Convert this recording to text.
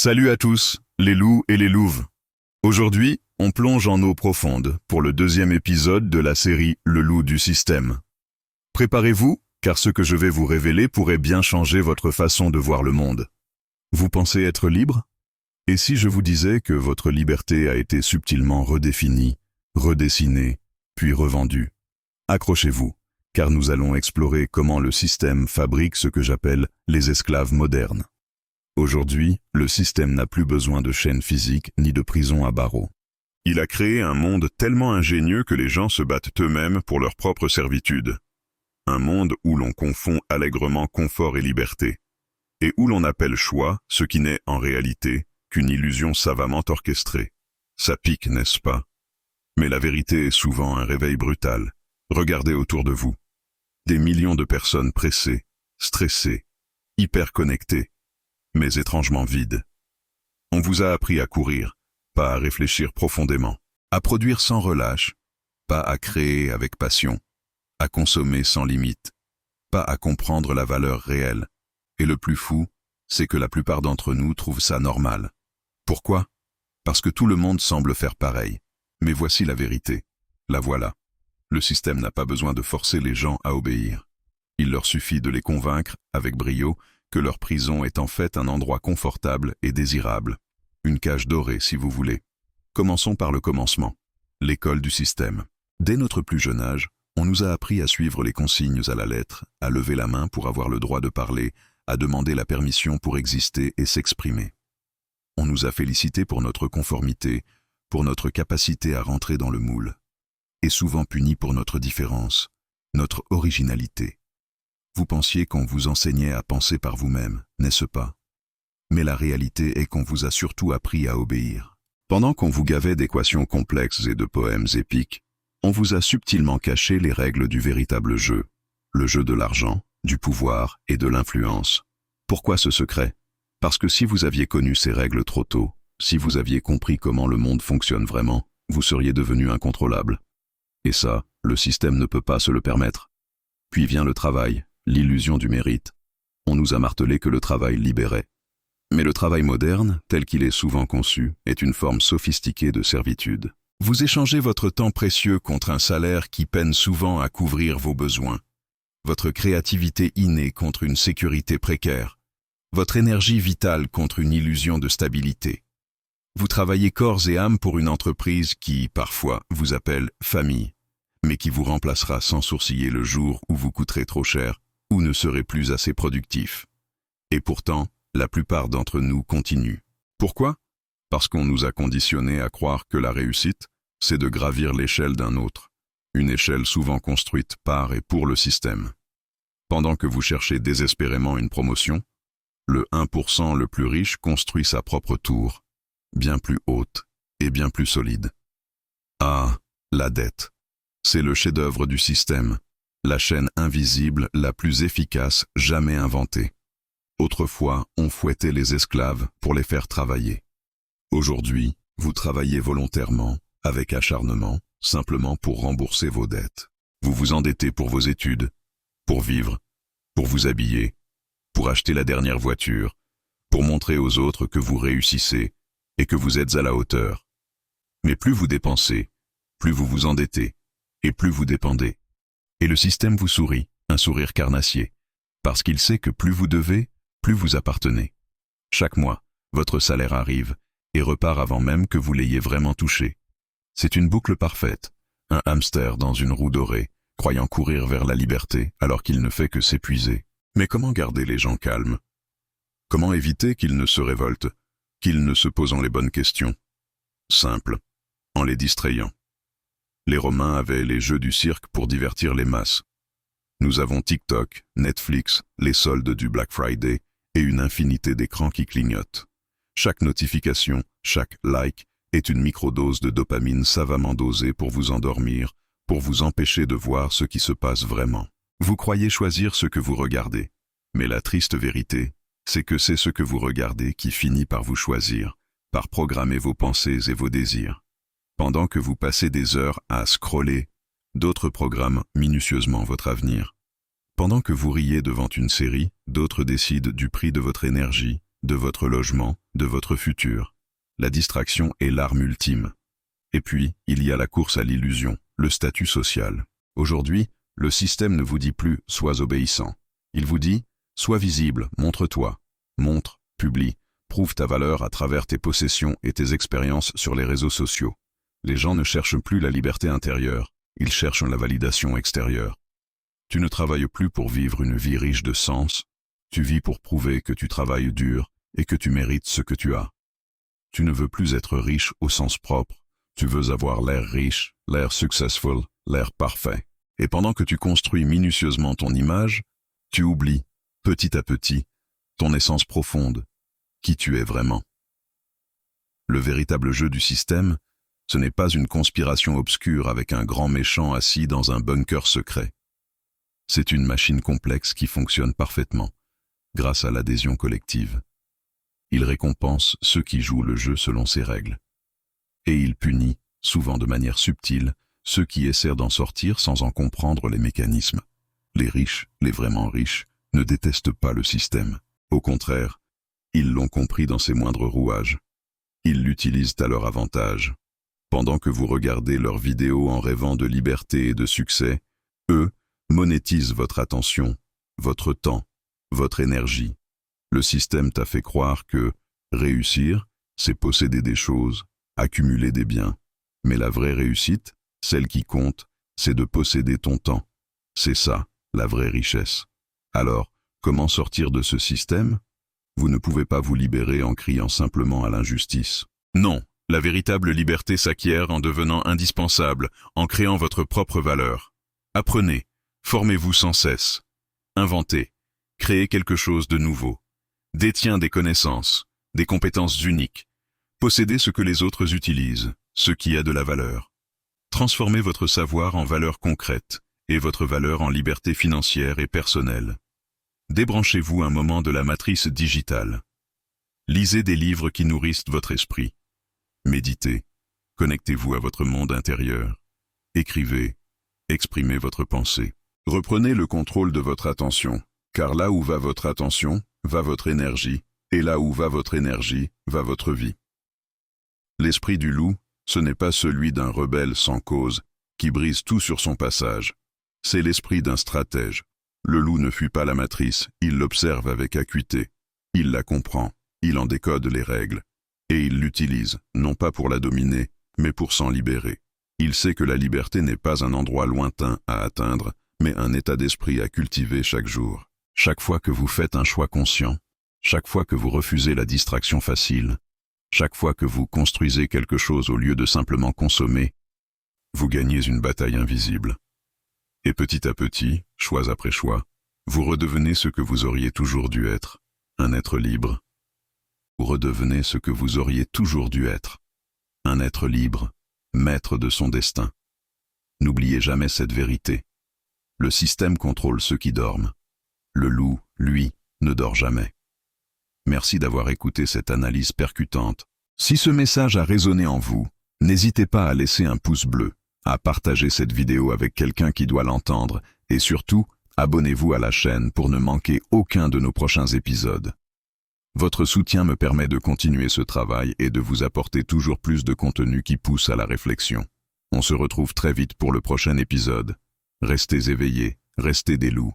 Salut à tous, les loups et les louves. Aujourd'hui, on plonge en eau profonde pour le deuxième épisode de la série Le loup du système. Préparez-vous, car ce que je vais vous révéler pourrait bien changer votre façon de voir le monde. Vous pensez être libre? Et si je vous disais que votre liberté a été subtilement redéfinie, redessinée, puis revendue? Accrochez-vous, car nous allons explorer comment le système fabrique ce que j'appelle les esclaves modernes. Aujourd'hui, le système n'a plus besoin de chaînes physiques ni de prisons à barreaux. Il a créé un monde tellement ingénieux que les gens se battent eux-mêmes pour leur propre servitude. Un monde où l'on confond allègrement confort et liberté, et où l'on appelle choix ce qui n'est en réalité qu'une illusion savamment orchestrée. Ça pique, n'est-ce pas? Mais la vérité est souvent un réveil brutal. Regardez autour de vous. Des millions de personnes pressées, stressées, hyper connectées, mais étrangement vides. On vous a appris à courir, pas à réfléchir profondément, à produire sans relâche, pas à créer avec passion, à consommer sans limite, pas à comprendre la valeur réelle. Et le plus fou, c'est que la plupart d'entre nous trouvent ça normal. Pourquoi? Parce que tout le monde semble faire pareil. Mais voici la vérité. La voilà. Le système n'a pas besoin de forcer les gens à obéir. Il leur suffit de les convaincre, avec brio, que leur prison est en fait un endroit confortable et désirable. Une cage dorée, si vous voulez. Commençons par le commencement. L'école du système. Dès notre plus jeune âge, on nous a appris à suivre les consignes à la lettre, à lever la main pour avoir le droit de parler, à demander la permission pour exister et s'exprimer. On nous a félicités pour notre conformité, pour notre capacité à rentrer dans le moule, et souvent punis pour notre différence, notre originalité. Vous pensiez qu'on vous enseignait à penser par vous-même, n'est-ce pas? Mais la réalité est qu'on vous a surtout appris à obéir. Pendant qu'on vous gavait d'équations complexes et de poèmes épiques, on vous a subtilement caché les règles du véritable jeu, le jeu de l'argent, du pouvoir et de l'influence. Pourquoi ce secret? Parce que si vous aviez connu ces règles trop tôt, si vous aviez compris comment le monde fonctionne vraiment, vous seriez devenu incontrôlable. Et ça, le système ne peut pas se le permettre. Puis vient le travail, l'illusion du mérite. On nous a martelé que le travail libérait. Mais le travail moderne, tel qu'il est souvent conçu, est une forme sophistiquée de servitude. Vous échangez votre temps précieux contre un salaire qui peine souvent à couvrir vos besoins. Votre créativité innée contre une sécurité précaire. Votre énergie vitale contre une illusion de stabilité. Vous travaillez corps et âme pour une entreprise qui, parfois, vous appelle famille, mais qui vous remplacera sans sourciller le jour où vous coûterez trop cher ou ne serez plus assez productif. Et pourtant, la plupart d'entre nous continuent. Pourquoi? Parce qu'on nous a conditionnés à croire que la réussite, c'est de gravir l'échelle d'un autre, une échelle souvent construite par et pour le système. Pendant que vous cherchez désespérément une promotion, le 1% le plus riche construit sa propre tour, bien plus haute et bien plus solide. Ah, la dette. C'est le chef-d'œuvre du système, la chaîne invisible la plus efficace jamais inventée. Autrefois, on fouettait les esclaves pour les faire travailler. Aujourd'hui, vous travaillez volontairement, avec acharnement, simplement pour rembourser vos dettes. Vous vous endettez pour vos études, pour vivre, pour vous habiller, pour acheter la dernière voiture, pour montrer aux autres que vous réussissez et que vous êtes à la hauteur. Mais plus vous dépensez, plus vous vous endettez, et plus vous dépendez. Et le système vous sourit, un sourire carnassier, parce qu'il sait que plus vous devez, plus vous appartenez. Chaque mois, votre salaire arrive et repart avant même que vous l'ayez vraiment touché. C'est une boucle parfaite, un hamster dans une roue dorée, croyant courir vers la liberté alors qu'il ne fait que s'épuiser. Mais comment garder les gens calmes? Comment éviter qu'ils ne se révoltent, qu'ils ne se posent les bonnes questions? Simple, en les distrayant. Les Romains avaient les jeux du cirque pour divertir les masses. Nous avons TikTok, Netflix, les soldes du Black Friday et une infinité d'écrans qui clignotent. Chaque notification, chaque like est une microdose de dopamine savamment dosée pour vous endormir, pour vous empêcher de voir ce qui se passe vraiment. Vous croyez choisir ce que vous regardez, mais la triste vérité, c'est que c'est ce que vous regardez qui finit par vous choisir, par programmer vos pensées et vos désirs. Pendant que vous passez des heures à scroller, d'autres programment minutieusement votre avenir. Pendant que vous riez devant une série, d'autres décident du prix de votre énergie, de votre logement, de votre futur. La distraction est l'arme ultime. Et puis, il y a la course à l'illusion, le statut social. Aujourd'hui, le système ne vous dit plus « sois obéissant ». Il vous dit « sois visible, montre-toi, montre, publie, prouve ta valeur à travers tes possessions et tes expériences sur les réseaux sociaux ». Les gens ne cherchent plus la liberté intérieure, ils cherchent la validation extérieure. Tu ne travailles plus pour vivre une vie riche de sens, tu vis pour prouver que tu travailles dur et que tu mérites ce que tu as. Tu ne veux plus être riche au sens propre, tu veux avoir l'air riche, l'air successful, l'air parfait. Et pendant que tu construis minutieusement ton image, tu oublies, petit à petit, ton essence profonde, qui tu es vraiment. Le véritable jeu du système, ce n'est pas une conspiration obscure avec un grand méchant assis dans un bunker secret. C'est une machine complexe qui fonctionne parfaitement, grâce à l'adhésion collective. Il récompense ceux qui jouent le jeu selon ses règles. Et il punit, souvent de manière subtile, ceux qui essaient d'en sortir sans en comprendre les mécanismes. Les riches, les vraiment riches, ne détestent pas le système. Au contraire, ils l'ont compris dans ses moindres rouages. Ils l'utilisent à leur avantage. Pendant que vous regardez leurs vidéos en rêvant de liberté et de succès, eux monétisent votre attention, votre temps, votre énergie. Le système t'a fait croire que réussir, c'est posséder des choses, accumuler des biens. Mais la vraie réussite, celle qui compte, c'est de posséder ton temps. C'est ça, la vraie richesse. Alors, comment sortir de ce système? Vous ne pouvez pas vous libérer en criant simplement à l'injustice. Non, la véritable liberté s'acquiert en devenant indispensable, en créant votre propre valeur. Apprenez, formez-vous sans cesse. Inventez, créez quelque chose de nouveau. Détiens des connaissances, des compétences uniques. Possédez ce que les autres utilisent, ce qui a de la valeur. Transformez votre savoir en valeur concrète et votre valeur en liberté financière et personnelle. Débranchez-vous un moment de la matrice digitale. Lisez des livres qui nourrissent votre esprit. Méditez, connectez-vous à votre monde intérieur. Écrivez, exprimez votre pensée. Reprenez le contrôle de votre attention, car là où va votre attention, va votre énergie, et là où va votre énergie, va votre vie. L'esprit du loup, ce n'est pas celui d'un rebelle sans cause, qui brise tout sur son passage. C'est l'esprit d'un stratège. Le loup ne fuit pas la matrice, il l'observe avec acuité. Il la comprend, il en décode les règles. Et il l'utilise, non pas pour la dominer, mais pour s'en libérer. Il sait que la liberté n'est pas un endroit lointain à atteindre, mais un état d'esprit à cultiver chaque jour. Chaque fois que vous faites un choix conscient, chaque fois que vous refusez la distraction facile, chaque fois que vous construisez quelque chose au lieu de simplement consommer, vous gagnez une bataille invisible. Et petit à petit, choix après choix, vous redevenez ce que vous auriez toujours dû être, un être libre. Vous redevenez ce que vous auriez toujours dû être, un être libre, maître de son destin. N'oubliez jamais cette vérité. Le système contrôle ceux qui dorment. Le loup, lui, ne dort jamais. Merci d'avoir écouté cette analyse percutante. Si ce message a résonné en vous, n'hésitez pas à laisser un pouce bleu, à partager cette vidéo avec quelqu'un qui doit l'entendre, et surtout, abonnez-vous à la chaîne pour ne manquer aucun de nos prochains épisodes. Votre soutien me permet de continuer ce travail et de vous apporter toujours plus de contenu qui pousse à la réflexion. On se retrouve très vite pour le prochain épisode. Restez éveillés, restez des loups.